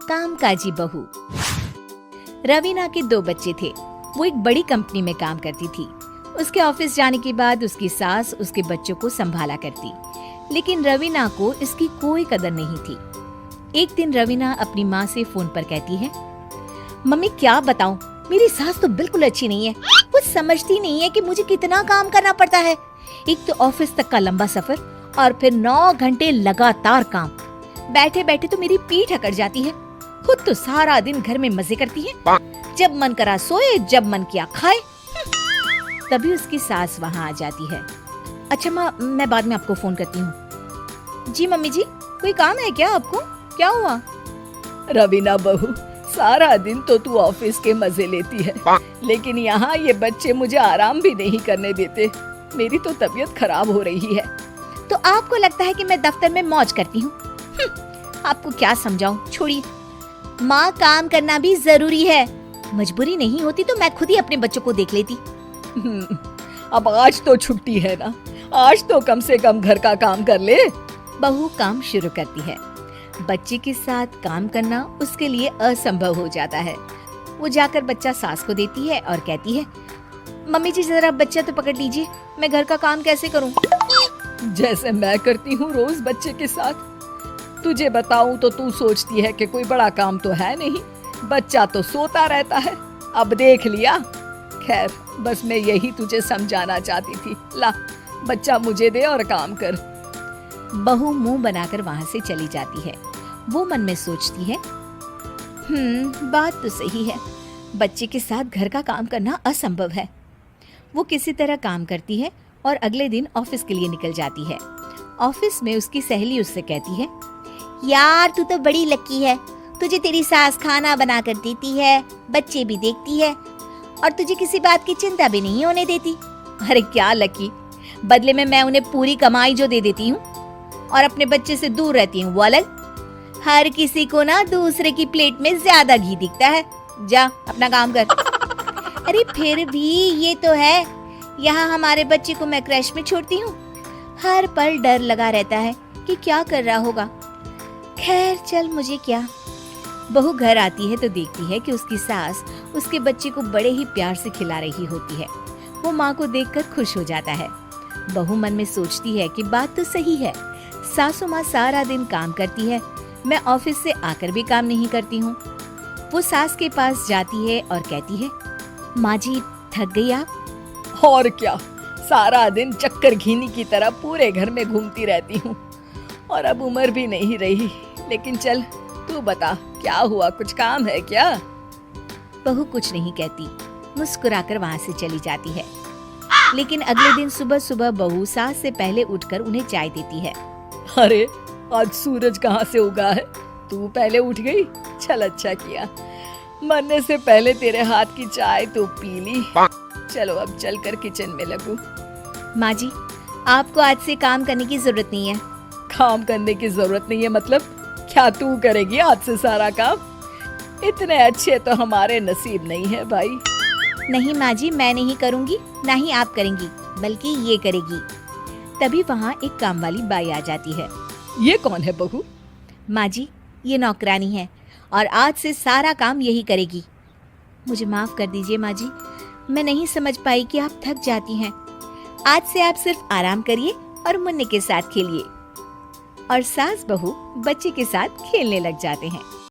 कामकाजी बहू। रवीना के 2 बच्चे थे। वो एक बड़ी कंपनी में काम करती थी। उसके ऑफिस जाने के बाद उसकी सास उसके बच्चों को संभाला करती, लेकिन रवीना को इसकी कोई कदर नहीं थी। एक दिन रवीना अपनी माँ से फोन पर कहती है, मम्मी क्या बताऊं, मेरी सास तो बिल्कुल अच्छी नहीं है। वो समझती नहीं है कि मुझे कितना काम करना पड़ता है। एक तो ऑफिस तक का लंबा सफर और फिर 9 घंटे लगातार काम। बैठे बैठे तो मेरी पीठ अकड़ जाती है। खुद तो सारा दिन घर में मजे करती है, जब मन करा सोए, जब मन किया खाए। तभी उसकी सास वहाँ आ जाती है। अच्छा माँ, मैं बाद में आपको फोन करती हूँ। जी मम्मी जी, कोई काम है क्या आपको? क्या हुआ? रवीना बहू, सारा दिन तो तू ऑफिस के मजे लेती है, लेकिन यहाँ ये बच्चे मुझे आराम भी नहीं करने देते। मेरी तो तबीयत खराब हो रही है। तो आपको लगता है कि मैं दफ्तर में मौज करती हूँ? आपको क्या समझाऊं, छोड़िए। माँ, काम करना भी जरूरी है। मजबूरी नहीं होती तो मैं खुद ही अपने बच्चों को देख लेती। अब आज तो छुट्टी है ना, आज तो कम से कम घर का काम कर ले। बहू काम शुरू करती है। बच्चे के साथ काम करना उसके लिए असंभव हो जाता है। वो जाकर बच्चा सास को देती है और कहती है, मम्मी जी जरा बच्चा तो पकड़ लीजिए, मैं घर का काम कैसे करूं? जैसे मैं करती हूँ रोज बच्चे के साथ। तुझे बताऊं तो तू सोचती है कि कोई बड़ा काम तो है नहीं, बच्चा तो सोता रहता है। अब देख लिया। खैर, बस मैं यही तुझे समझाना चाहती थी। ला, बच्चा मुझे दे और काम कर। बहू मुंह बनाकर वहाँ से चली जाती है। वो मन में सोचती है, बात तो सही है, बच्चे के साथ घर का काम करना असंभव है। वो किसी तरह काम करती है और अगले दिन ऑफिस के लिए निकल जाती है। ऑफिस में उसकी सहेली उससे कहती है, यार तू तो बड़ी लकी है, तुझे तेरी सास खाना बना कर देती है, बच्चे भी देखती है और तुझे किसी बात की चिंता भी नहीं होने देती। अरे क्या लकी, बदले में मैं उन्हें पूरी कमाई जो दे देती हूँ और अपने बच्चे से दूर रहती हूँ, वो अलग। हर किसी को ना दूसरे की प्लेट में ज्यादा घी दिखता है। जा अपना काम कर। अरे फिर भी ये तो है, यहाँ हमारे बच्चे को मैं क्रैश में छोड़ती हूँ, हर पल डर लगा रहता है कि क्या कर रहा होगा। खैर चल, मुझे क्या। बहू घर आती है तो देखती है कि उसकी सास उसके बच्चे को बड़े ही प्यार से खिला रही होती है। वो माँ को देखकर खुश हो जाता है। बहू मन में सोचती है कि बात तो सही है, सासू माँ सारा दिन काम करती है, मैं ऑफिस से आकर भी काम नहीं करती हूँ। वो सास के पास जाती है और कहती है, माँ जी थक गई आप? और क्या, सारा दिन चक्कर घीनी की तरह पूरे घर में घूमती रहती हूँ और अब उम्र भी नहीं रही। लेकिन चल तू बता, क्या हुआ, कुछ काम है क्या? बहू कुछ नहीं कहती, मुस्कुराकर वहाँ से चली जाती है। लेकिन अगले दिन सुबह सुबह बहू सास से पहले उठकर उन्हें चाय देती है। अरे आज सूरज कहाँ से उगा है, तू पहले उठ गई? चल अच्छा किया, मरने से पहले तेरे हाथ की चाय तो पी ली। चलो अब चलकर किचन में लगूं। माँ जी, आपको आज से काम करने की जरूरत नहीं है। काम करने की जरूरत नहीं है मतलब? क्या तू करेगी आज से सारा काम? इतने अच्छे तो हमारे नसीब नहीं है भाई। नहीं माँ जी, मैं नहीं करूँगी, ना ही आप करेंगी, बल्कि ये करेगी। तभी वहाँ एक काम वाली बाई आ जाती है। ये कौन है बहू? माँ जी, ये नौकरानी है और आज से सारा काम यही करेगी। मुझे माफ कर दीजिए माँ जी, मैं नहीं समझ पाई कि आप थक जाती हैं। आज से आप सिर्फ आराम करिए और मुन्ने के साथ खेलिए। और सास बहू बच्चे के साथ खेलने लग जाते हैं।